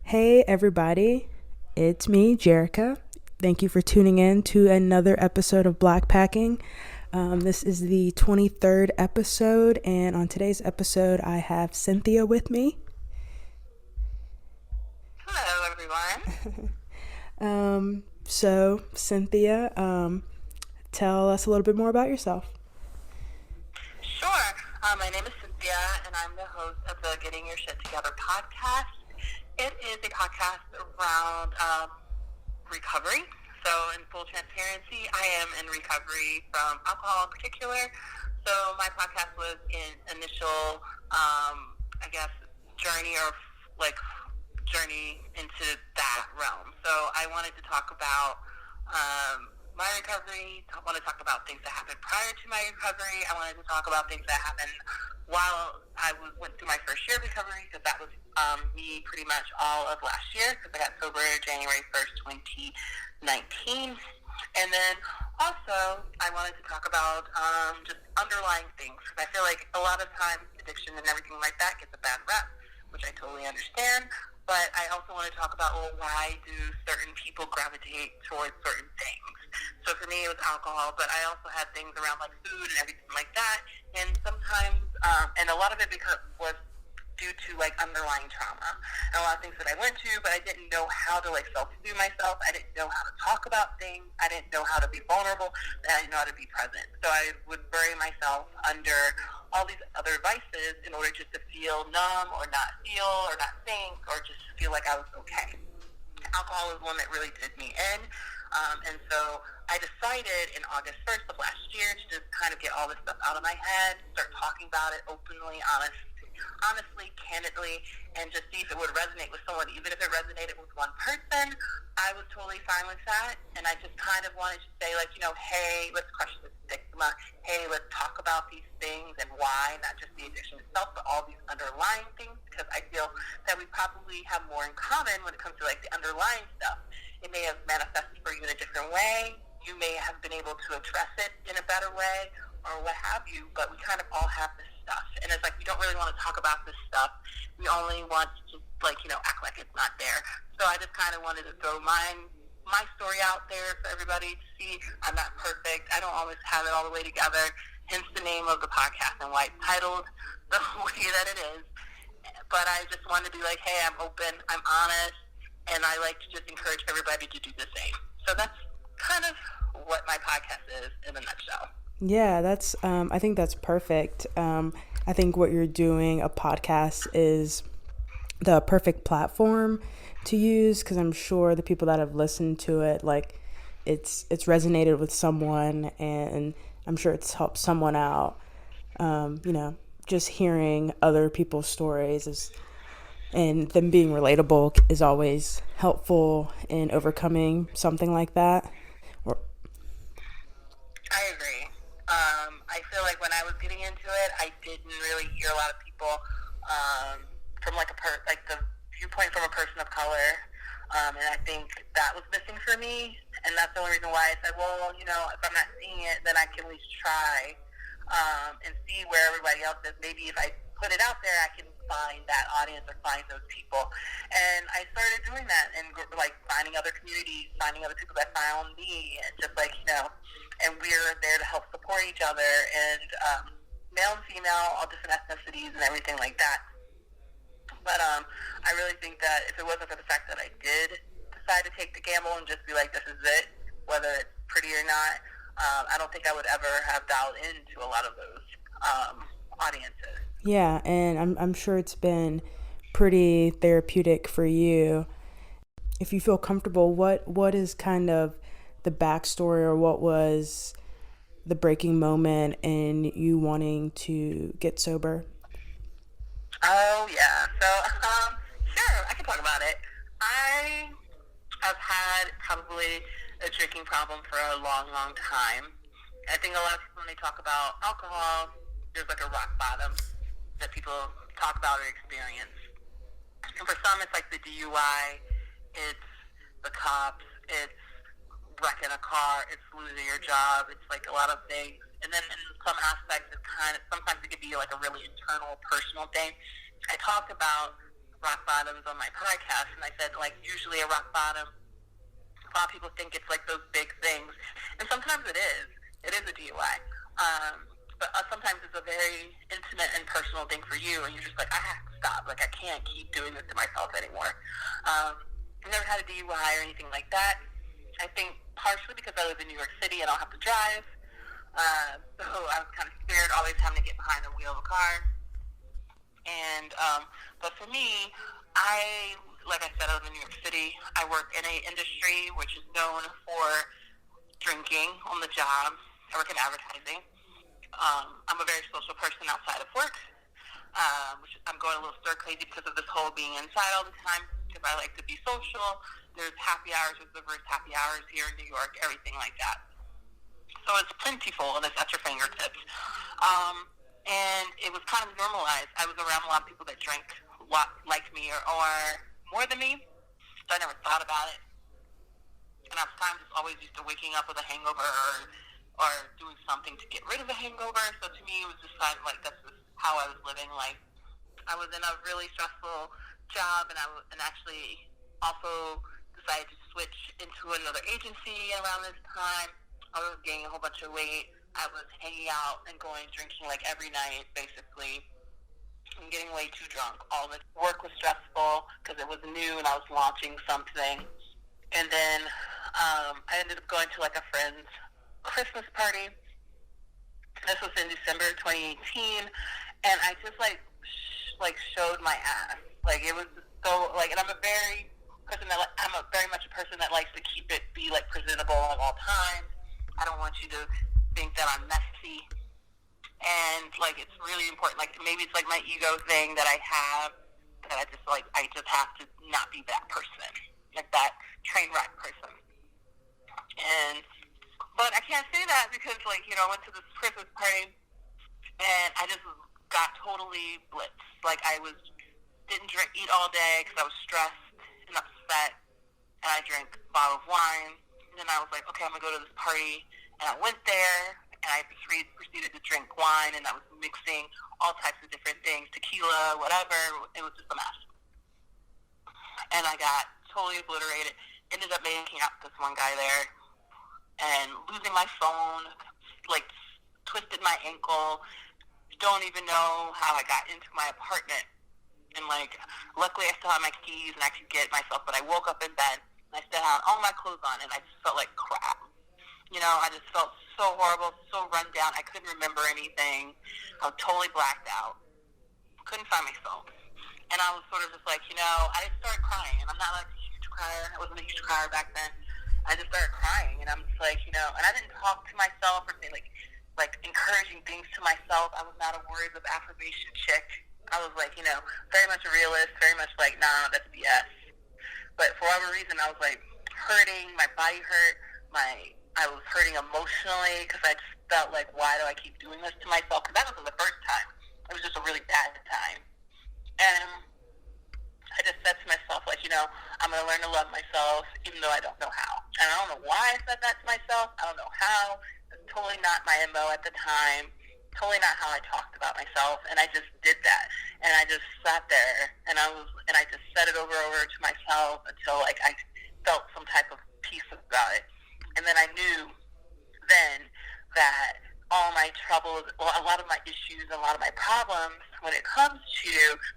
Hey everybody, it's me, Jerica. Thank you for tuning in to another episode of Blackpacking. This is the 23rd episode, and on today's episode, I have Cynthia with me. Hello, everyone. So, Cynthia, tell us a little bit more about yourself. Sure. My name is Cynthia, and I'm the host of the Getting Your Shit Together podcast. It is a podcast around recovery. So, in full transparency, I am in recovery from alcohol in particular. So, my podcast was in initial, I guess, journey or like journey into that realm. So, I wanted to talk about my recovery. I want to talk about things that happened prior to my recovery. I wanted to talk about things that happened while went through my first year of recovery, because that was me pretty much all of last year, because I got sober January 1st, 2019. And then also, I wanted to talk about just underlying things, because I feel like a lot of times addiction and everything like that gets a bad rep, which I totally understand. But I also want to talk about, well, why do certain people gravitate towards certain things? So for me, it was alcohol, but I also had things around like food and everything like that. And sometimes, and a lot of it was due to like underlying trauma and a lot of things that I went to, but I didn't know how to like self-soothe myself. I didn't know how to talk about things. I didn't know how to be vulnerable. And I didn't know how to be present. So I would bury myself under all these other vices in order just to feel numb or not feel or not think or just feel like I was okay. Alcohol is one that really did me in. And so I decided in August 1st of last year to just kind of get all this stuff out of my head, start talking about it openly, honestly, candidly, and just see if it would resonate with someone. Even if it resonated with one person, I was totally fine with that. And I just kind of wanted to say, like, hey, let's crush the stigma. Hey, let's talk about these things and why, not just the addiction itself, but all these underlying things, because I feel that we probably have more in common when it comes to, like, the underlying stuff. It may have manifested for you in a different way. You may have been able to address it in a better way or what have you, but we kind of all have this stuff. And it's like we don't really want to talk about this stuff. We only want to, like, act like it's not there. So I just kind of wanted to throw my story out there for everybody to see. I'm not perfect. I don't always have it all the way together, hence the name of the podcast and why it's titled the way that it is. But I just want to be like, hey, I'm open, I'm honest, and I like to just encourage everybody to do the same. So that's kind of what my podcast is in a nutshell. Yeah, I think that's perfect. I think what you're doing, a podcast, is the perfect platform to use because I'm sure the people that have listened to it, like, it's resonated with someone, and I'm sure it's helped someone out. Just hearing other people's stories and them being relatable is always helpful in overcoming something like that. Or I agree. I feel like when I was getting into it, I didn't really hear a lot of people from like like the viewpoint from a person of color, and I think that was missing for me. And that's the only reason why I said, well, if I'm not seeing it, then I can at least try and see where everybody else is. Maybe if I put it out there, I can find that audience or find those people. And I started doing that and like finding other communities, finding other people that found me, and just like and we're there to help support each other, and male and female, all different ethnicities and everything like that. But I really think that if it wasn't for the fact that I did decide to take the gamble and just be like, this is it, whether it's pretty or not, I don't think I would ever have dialed into a lot of those audiences. yeah, and I'm sure it's been pretty therapeutic for you. If you feel comfortable, what is kind of the backstory, or what was the breaking moment in you wanting to get sober? Oh, yeah. So, sure, I can talk about it. I have had probably a drinking problem for a long, long time. I think a lot of people, when they talk about alcohol, there's like a rock bottom that people talk about or experience. And for some, it's like the DUI, it's the cops, it's wrecking a car, it's losing your job, it's like a lot of things. And then in some aspects, it's sometimes it could be like a really internal, personal thing. I talked about rock bottoms on my podcast, and I said, like, usually a rock bottom, a lot of people think it's like those big things, and sometimes it is. It is a DUI. But sometimes it's a very intimate and personal thing for you, and you're just like, I have to stop. Like, I can't keep doing this to myself anymore. I've never had a DUI or anything like that. I think partially because I live in New York City and I don't have to drive. So I was kind of scared always having to get behind the wheel of a car. And, but for me, like I said, I live in New York City. I work in an industry which is known for drinking on the job. I work in advertising. I'm a very social person outside of work, which I'm going a little stir crazy because of this whole being inside all the time, because I like to be social. There's happy hours, there's diverse happy hours here in New York, everything like that. So it's plentiful and it's at your fingertips. And it was kind of normalized. I was around a lot of people that drank a lot like me or more than me, so I never thought about it. And I was kind of just always used to waking up with a hangover or doing something to get rid of a hangover. So to me, it was just kind of like that's just how I was living. Like, I was in a really stressful job, and and actually also decided to switch into another agency around this time. I was gaining a whole bunch of weight. I was hanging out and drinking like every night, basically, and getting way too drunk. All the work was stressful because it was new and I was launching something. And then I ended up going to like a friend's Christmas party. This was in December 2018, and I just like showed my ass. Like, it was so like, and I'm very much a person that likes to be like presentable at all times. I don't want you to think that I'm messy, and like it's really important. Like, maybe it's like my ego thing that I have, that I just have to not be that person, like that train wreck person. But I can't say that because, like, I went to this Christmas party and I just got totally blitzed. Like, didn't eat all day because I was stressed and upset, and I drank a bottle of wine. And then I was like, okay, I'm going to go to this party. And I went there, and I proceeded to drink wine, and I was mixing all types of different things, tequila, whatever. It was just a mess. And I got totally obliterated. Ended up making out with this one guy there, and losing my phone, like, twisted my ankle. Don't even know how I got into my apartment. And, like, luckily I still had my keys and I could get myself, but I woke up in bed and I still had all my clothes on, and I just felt like crap. I just felt so horrible, so run down. I couldn't remember anything. I was totally blacked out. Couldn't find my phone. And I was sort of just like, I just started crying. And I'm not like a huge crier. I wasn't a huge crier back then. I just started crying, and I'm just like, and I didn't talk to myself or say like encouraging things to myself. I was not a words of affirmation chick. I was like, very much a realist, very much like, nah, that's BS. But for whatever reason, I was like hurting. My body hurt. I was hurting emotionally because I just felt like, why do I keep doing this to myself? Because that wasn't the first time. It was just a really bad time. And I just said to myself, like, I'm going to learn to love myself even though I don't know how. And I don't know why I said that to myself. I don't know how. It's totally not my MO at the time. Totally not how I talked about myself. And I just did that. And I just sat there and I just said it over and over to myself until like I felt some type of peace about it. And then I knew then that all my troubles, well, a lot of my issues, a lot of my problems, when it comes to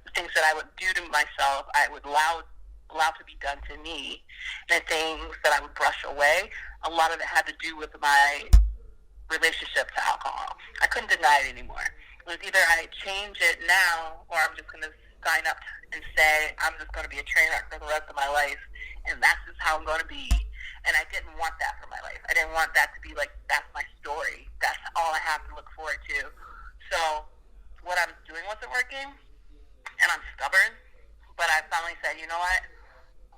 the things that I would do to myself, I would allow to be done to me, and the things that I would brush away, a lot of it had to do with my relationship to alcohol. I couldn't deny it anymore. It was either I change it now, or I'm just going to sign up and say I'm just going to be a train wreck for the rest of my life, and that's just how I'm going to be. And I didn't want that for my life. I didn't want that to be like, that's my story. That's all I have to look forward to. So what I was doing wasn't working, and I'm stubborn. But I finally said, you know what?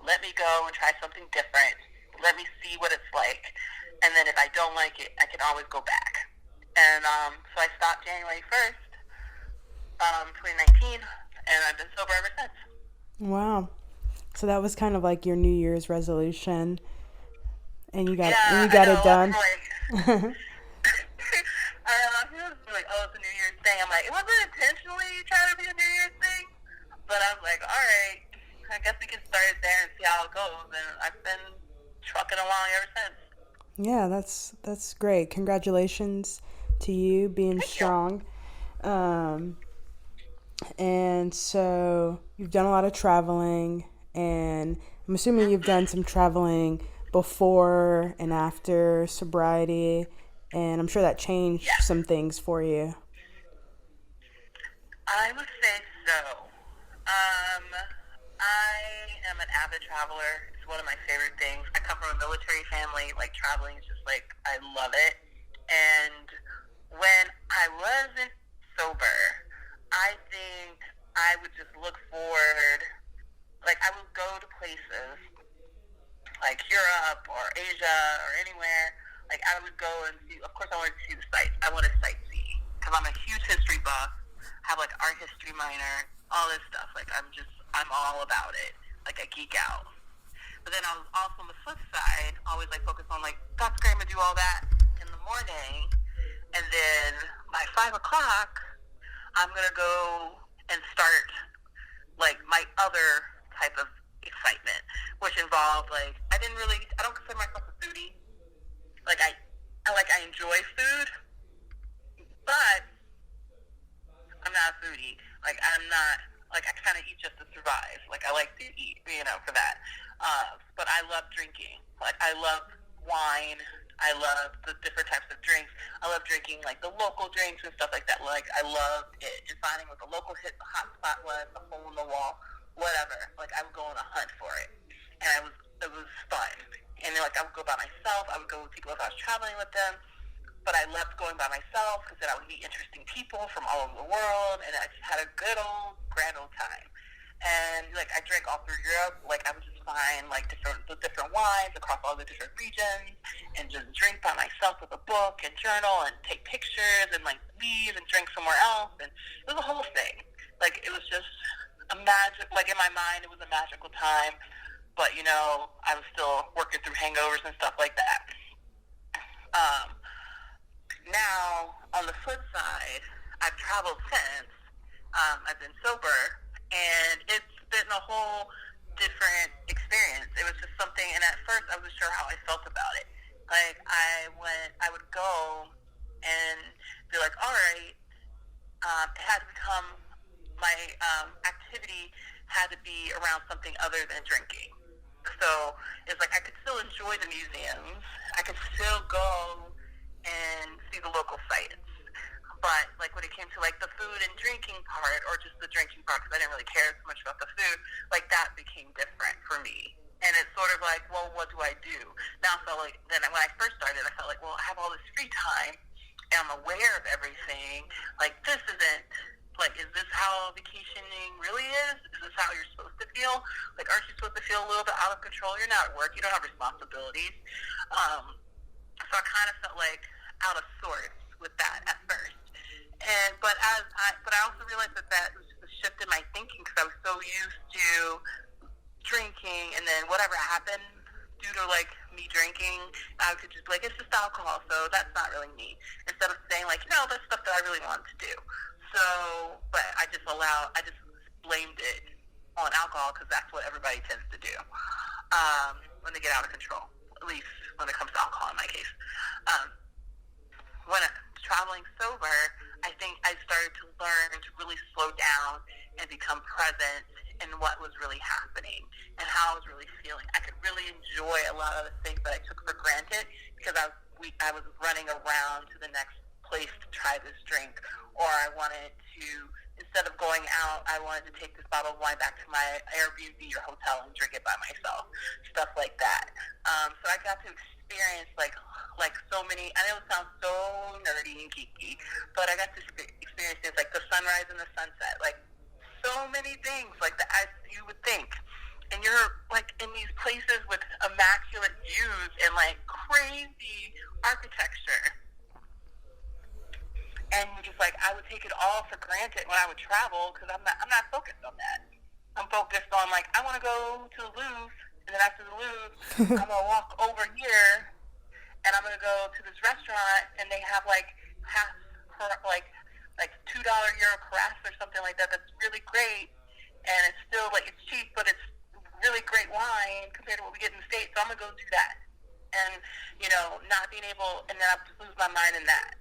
Let me go and try something different. Let me see what it's like. And then if I don't like it, I can always go back. And so I stopped January 1st, 2019, and I've been sober ever since. Wow. So that was kind of like your New Year's resolution. And you got it done. Like, he was like, oh, it's a New Year's thing. I'm like, it wasn't intentionally trying to be a New Year's thing, But I was like, all right, I guess we can start it there and see how it goes. And I've been trucking along ever since. Yeah, that's great. Congratulations to you being Thank you. strong. Um, and so you've done a lot of traveling, and I'm assuming you've done some traveling before and after sobriety, and I'm sure that changed Yes, some things for you. I would say so. Um, I am an avid traveler. It's one of my favorite things. I come from a military family. Like, traveling is just like, I love it. And when I wasn't sober, I think I would just look forward. Like, I would go to places like Europe or Asia or anywhere. Like, I would go and see. Of course, I wanted to see the sights. I want to sightsee because I'm a huge history buff. Have like art history minor, all this stuff. Like, I'm all about it. Like, I geek out. But then I was also on the flip side, always like focused on like, that's great, I'm gonna do all that in the morning, and then by 5 o'clock, I'm gonna go and start like my other type of excitement, which involved like, I don't consider myself a foodie. Like, I enjoy food, but I'm not a foodie. Like, I'm not, like, I kind of eat just to survive. Like, I like to eat, for that. But I love drinking. Like, I love wine. I love the different types of drinks. I love drinking, like, the local drinks and stuff like that. Like, I love it. And finding what the local hot spot was, the hole in the wall, whatever. Like, I would go on a hunt for it. And it was fun. And, like, I would go by myself. I would go with people if I was traveling with them. But I loved going by myself because then I would meet interesting people from all over the world, and I just had a good old, grand old time. And, like, I drank all through Europe. Like, I would just find, like, the different wines across all the different regions and just drink by myself with a book and journal and take pictures and, like, leave and drink somewhere else. And it was a whole thing. Like, it was just like, in my mind, it was a magical time. But, I was still working through hangovers and stuff like that. Now, on the flip side, I've traveled since. I've been sober, and it's been a whole different experience. It was just something, and at first I wasn't sure how I felt about it. Like, I would go and be like, all right, it had to become, my activity had to be around something other than drinking. So it's like I could still enjoy the museums. I could still go and see the local sites. But, like, when it came to, like, the food and drinking part, or just the drinking part, because I didn't really care so much about the food, like, that became different for me. And it's sort of like, well, what do I do? Now I felt like, then when I first started, I felt like, well, I have all this free time, and I'm aware of everything. Like, this isn't, like, is this how vacationing really is? Is this how you're supposed to feel? Like, aren't you supposed to feel a little bit out of control? You're not at work. You don't have responsibilities. So I kind of felt like out of sorts with that at first. But I also realized that was just a shift in my thinking because I was so used to drinking, and then whatever happened due to, like, me drinking, I could just be like, it's just alcohol, so that's not really me. Instead of saying, like, no, that's stuff that I really wanted to do. So, but I just blamed it on alcohol because that's what everybody tends to do when they get out of control, at least when it comes to alcohol in my case. When traveling sober, I think I started to learn to really slow down and become present in what was really happening and how I was really feeling. I could really enjoy a lot of the things that I took for granted because I was running around to the next place to try this drink, or I wanted to, instead of going out, I wanted to take this bottle of wine back to my Airbnb or hotel and drink it by myself, stuff like that. So I got to experience like so many, I know it sounds so nerdy and geeky, but I got to experience things like the sunrise and the sunset, like so many things like that as you would think. And you're like in these places with immaculate views and like crazy architecture. And just like I would take it all for granted when I would travel because I'm not focused on that. I'm focused on like I want to go to the Louvre, and then after the Louvre, I'm gonna walk over here, and I'm gonna go to this restaurant, and they have like like $2 euro carafe or something like that. That's really great, and being able, and then I would just lose my mind in that.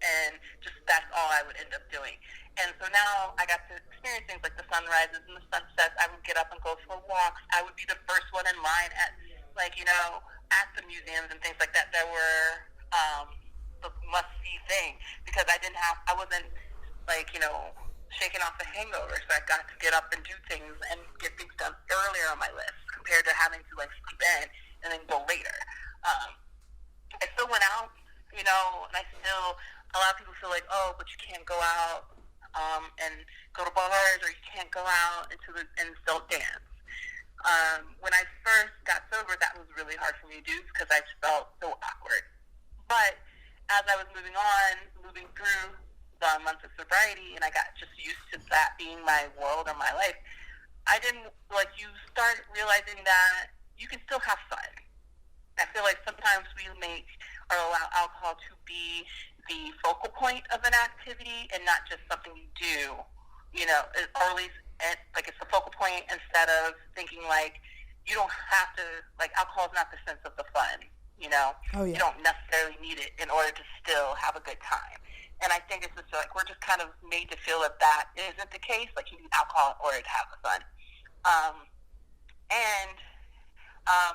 And just that's all I would end up doing. And so now I got to experience things like the sunrises and the sunsets. I would get up and go for walks. I would be the first one in line at, like, you know, at the museums and things like that were the must-see thing, because I wasn't, like, you know, shaking off the hangover. So I got to get up and do things and get things done earlier on my list compared to having to, like, sleep in and then go later. I still went out, you know, and a lot of people feel like, oh, but you can't go out and go to bars, or you can't go out and still dance. When I first got sober, that was really hard for me to do because I felt so awkward. But as I was moving through the months of sobriety, and I got just used to that being my world or my life, you start realizing that you can still have fun. I feel like sometimes we allow alcohol to be the focal point of an activity and not just something you do, you know, or at least like it's the focal point, instead of thinking like you don't have to, like, alcohol is not the sense of the fun, you know. Oh, yeah. You don't necessarily need it in order to still have a good time. And I think it's just like we're just kind of made to feel that isn't the case. Like, you need alcohol in order to have the fun.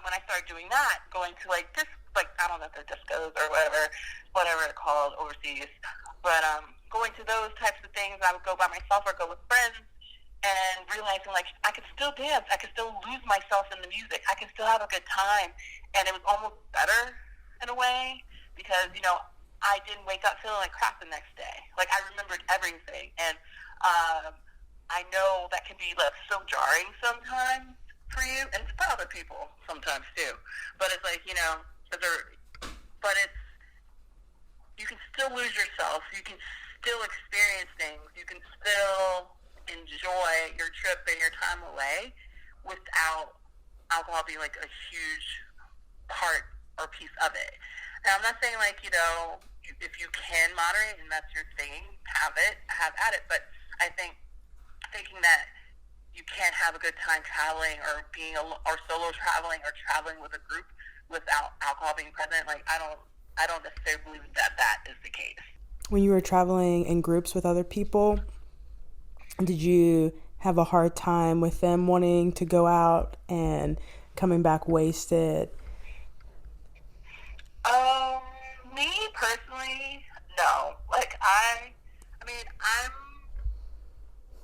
When I started doing that, going to like I don't know if they're discos or whatever they're called overseas, but going to those types of things, I would go by myself or go with friends, and realizing like I could still dance, I could still lose myself in the music, I could still have a good time, and it was almost better in a way because, you know, I didn't wake up feeling like crap the next day. Like, I remembered everything, and I know that can be like so jarring sometimes for you, and for other people sometimes too. But it's like, you know, you can still lose yourself. You can still experience things. You can still enjoy your trip and your time away without alcohol being like a huge part or piece of it. And I'm not saying like, you know, if you can moderate and that's your thing, have at it. But I think thinking that you can't have a good time traveling or solo traveling or traveling with a group without alcohol being present, like I don't necessarily believe that is the case. When you were traveling in groups with other people, did you have a hard time with them wanting to go out and coming back wasted? Me personally, no. Like I mean, I'm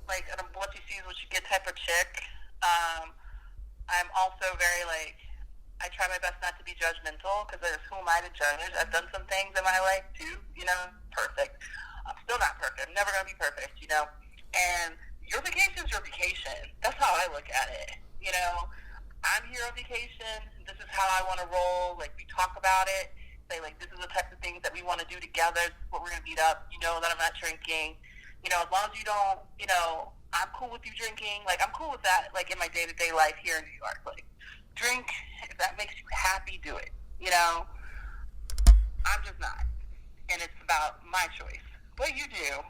like what you see is what you get type of chick. I'm also very like, I try my best not to be judgmental because who am I to judge? I've done some things in my life too, you know, perfect. I'm still not perfect. I'm never going to be perfect, you know. And your vacation is your vacation. That's how I look at it. You know, I'm here on vacation. This is how I want to roll. Like, we talk about it. Say, like, this is the type of things that we want to do together. This is what we're going to meet up. You know that I'm not drinking. You know, as long as you don't, you know, I'm cool with you drinking. Like, I'm cool with that, like, in my day-to-day life here in New York. Like, drink, if that makes you happy, do it. You know? I'm just not. And it's about my choice. What you do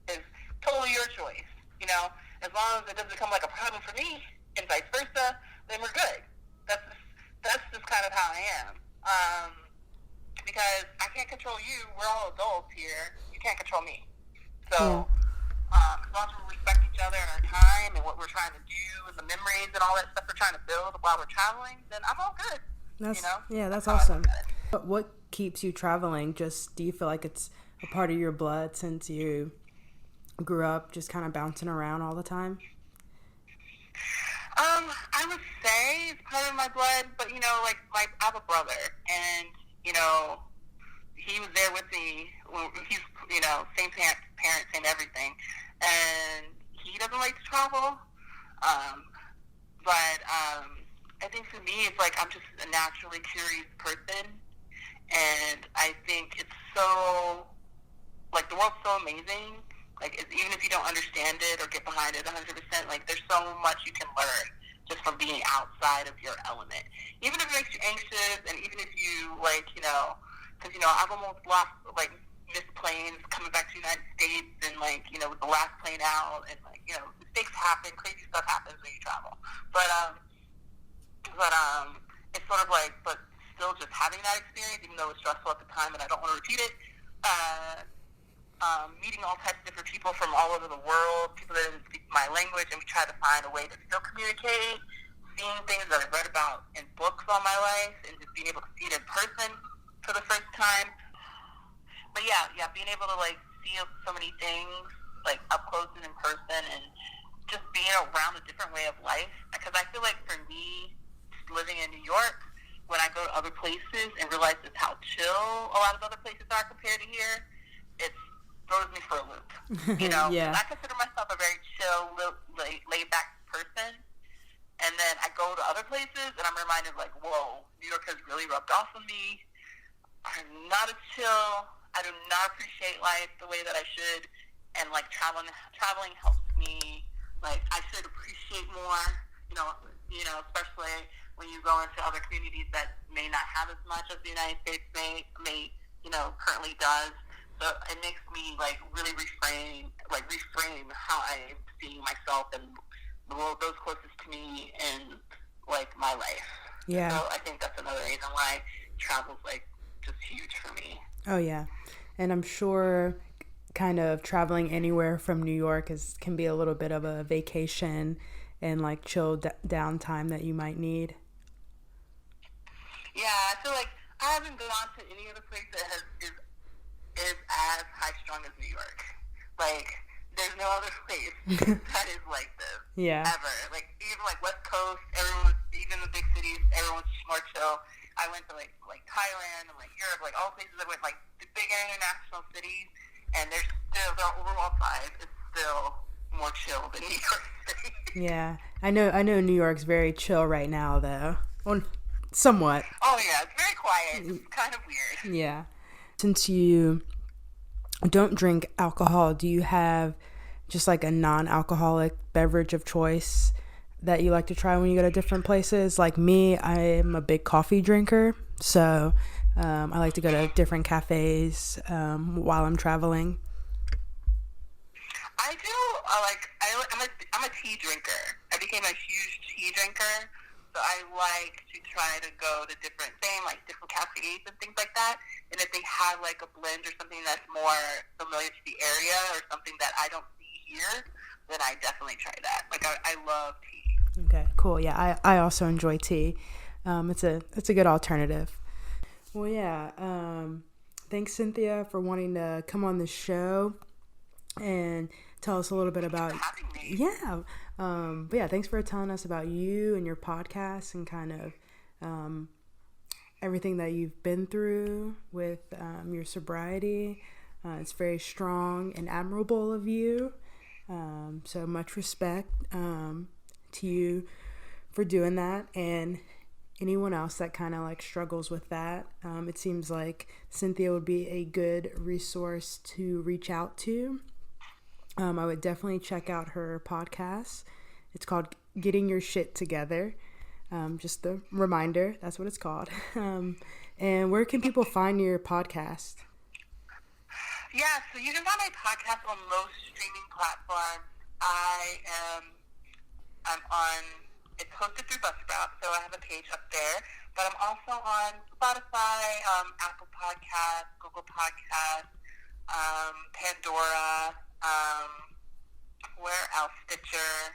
is totally your choice. You know? As long as it doesn't become like a problem for me and vice versa, then we're good. That's just kind of how I am. Because I can't control you. We're all adults here. You can't control me. So, as long as we respect each other and our time and what we're trying to do and the memories and all that stuff we're trying to build while we're traveling, then I'm all good. That's awesome. But what keeps you traveling? Just, do you feel like it's a part of your blood since you grew up just kind of bouncing around all the time? I would say it's part of my blood, but, you know, like I have a brother, and, you know, he was there with me. He's, you know, same parents, same everything, and he doesn't like to travel. But I think for me, it's like I'm just a naturally curious person, and I think it's so, like, the world's so amazing. Like, even if you don't understand it or get behind it 100%, like, there's so much you can learn just from being outside of your element. Even if it makes you anxious, and even if you, like, you know, because, you know, I've almost lost, like, missed planes coming back to the United States, and, like, you know, with the last plane out, and, like, you know, mistakes happen, crazy stuff happens when you travel. But it's sort of like, but still just having that experience, even though it was stressful at the time and I don't want to repeat it. Meeting all types of different people from all over the world, people that didn't speak my language, and we tried to find a way to still communicate, seeing things that I've read about in books all my life, and just being able to see it in person for the first time. But yeah, being able to like see so many things like up close and in person, and just being around a different way of life. Because I feel like for me, living in New York, when I go to other places and realize just how chill a lot of other places are compared to here, it throws me for a loop. You know, Yeah. I consider myself a very chill, laid back person, and then I go to other places and I'm reminded like, whoa, New York has really rubbed off on me. I'm not as chill. I do not appreciate life the way that I should, and like traveling helps me. Like I should appreciate more. You know, especially when you go into other communities that may not have as much as the United States may currently does. So it makes me like really reframe how I'm seeing myself and those closest to me in like my life. Yeah. So I think that's another reason why travel's like just huge for me. Oh, yeah. And I'm sure kind of traveling anywhere from New York can be a little bit of a vacation and like chill downtime that you might need. Yeah, I feel like I haven't gone to any other place that is as high strung as New York. Like, there's no other place that is like this. Yeah. Ever. Like, even like West Coast, even the big cities, everyone's more chill. I went to like Thailand and like Europe, like all places I went, like the big international cities, and their overall vibe is still more chill than New York City. Yeah. I know New York's very chill right now though. Well, somewhat. Oh yeah, it's very quiet. It's kind of weird. Yeah. Since you don't drink alcohol, do you have just like a non-alcoholic beverage of choice that you like to try when you go to different places? Like me, I'm a big coffee drinker, so I like to go to different cafes while I'm traveling. I do I'm a tea drinker. I became a huge tea drinker, so I like to try to go to different cafes and things like that. And if they have like a blend or something that's more familiar to the area or something that I don't see here, then I definitely try that. Like I love tea. Okay, cool. Yeah, I also enjoy tea. It's a good alternative. Well, yeah. Thanks, Cynthia, for wanting to come on the show and tell us a little bit about. Thanks for having me. Yeah. But yeah, thanks for telling us about you and your podcast and kind of everything that you've been through with your sobriety. It's very strong and admirable of you. So much respect to you for doing that, and anyone else that kind of like struggles with that. It seems like Cynthia would be a good resource to reach out to. I would definitely check out her podcast. It's called Getting Your Shit Together. Just a reminder, that's what it's called. And where can people find your podcast? Yeah, so you can find my podcast on most streaming platforms. I'm on, it's hosted through Buzzsprout, so I have a page up there. But I'm also on Spotify, Apple Podcasts, Google Podcasts, Pandora, where else? Stitcher,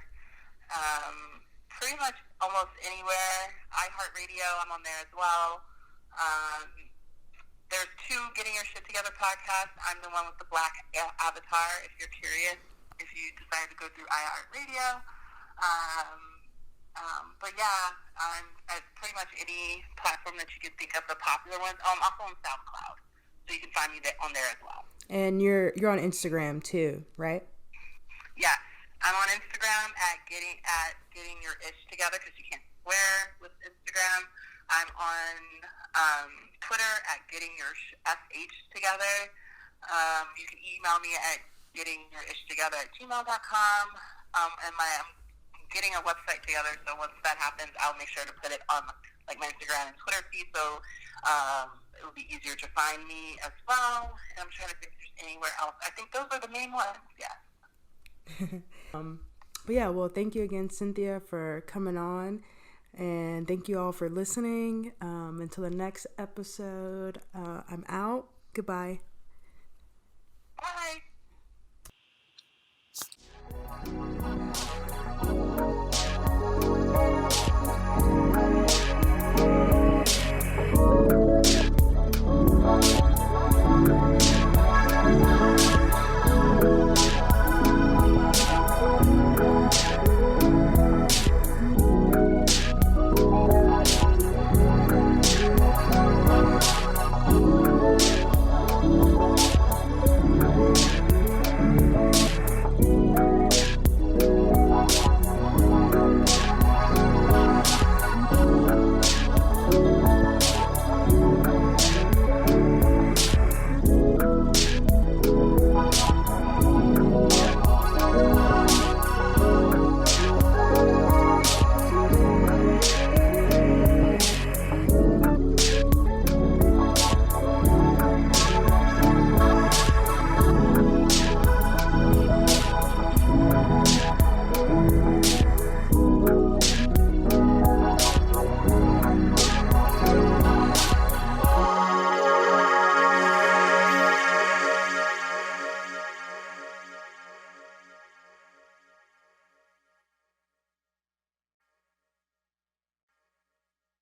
pretty much almost anywhere. iHeartRadio, I'm on there as well. There's 2 Getting Your Shit Together podcasts. I'm the one with the black avatar, if you're curious, if you decide to go through iHeartRadio. But yeah, I'm at pretty much any platform that you can think of, the popular ones. I'm also on SoundCloud, so you can find me on there as well. And you're on Instagram too, right? Yes, I'm on Instagram at getting your ish together, because you can't swear with Instagram. I'm on Twitter at getting your sh together. You can email me at gettingyourishtogether@gmail.com. And I'm getting a website together, so once that happens, I'll make sure to put it on like my Instagram and Twitter feed, so it will be easier to find me as well. And I'm trying to think if there's anywhere else. I think those are the main ones. Yeah. But yeah, well, thank you again, Cynthia, for coming on And thank you all for listening. Until the next episode, I'm out. Goodbye.